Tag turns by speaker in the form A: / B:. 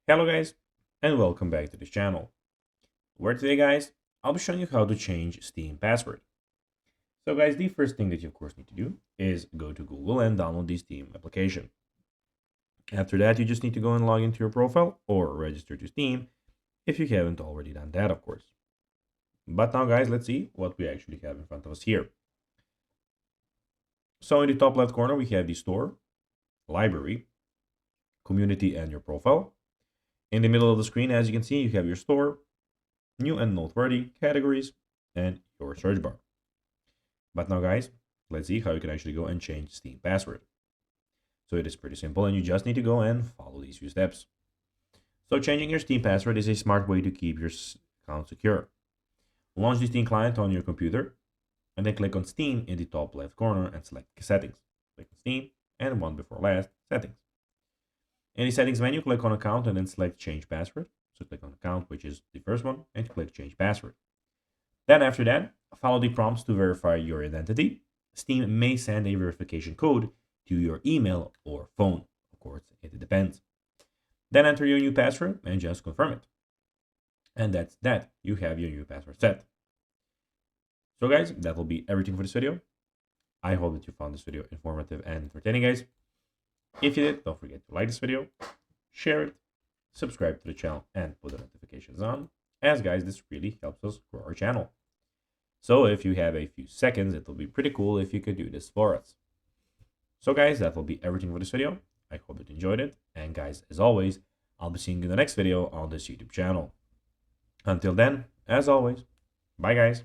A: Hello guys, and welcome back to this channel, where today guys, I'll be showing you how to change Steam password. So guys, the first thing that you of course need to do is go to Google and download the Steam application. After that, you just need to go and log into your profile or register to Steam if you haven't already done that, of course. But now guys, let's see what we actually have in front of us here. So in the top left corner, we have the store, library, community, and your profile. In the middle of the screen, as you can see, you have your store, new and noteworthy categories, and your search bar. But now guys, let's see how you can actually go and change Steam password. So it is pretty simple and you just need to go and follow these few steps. So changing your Steam password is a smart way to keep your account secure. Launch the Steam client on your computer and then click on Steam in the top left corner and select settings. Click on Steam and one before last, settings. In the settings menu, click on account and then select change password. So click on account, which is the first one, and click change password. Then after that, follow the prompts to verify your identity. Steam may send a verification code to your email or phone. Of course, it depends. Then enter your new password and just confirm it. And that's that. You have your new password set. So guys, that will be everything for this video. I hope that you found this video informative and entertaining, guys. If you did, don't forget to like this video, share it, subscribe to the channel, and put the notifications on, as guys, this really helps us grow our channel. So if you have a few seconds, it will be pretty cool if you could do this for us. So guys, that will be everything for this video. I hope that you enjoyed it. And guys, as always, I'll be seeing you in the next video on this YouTube channel. Until then, as always, bye guys.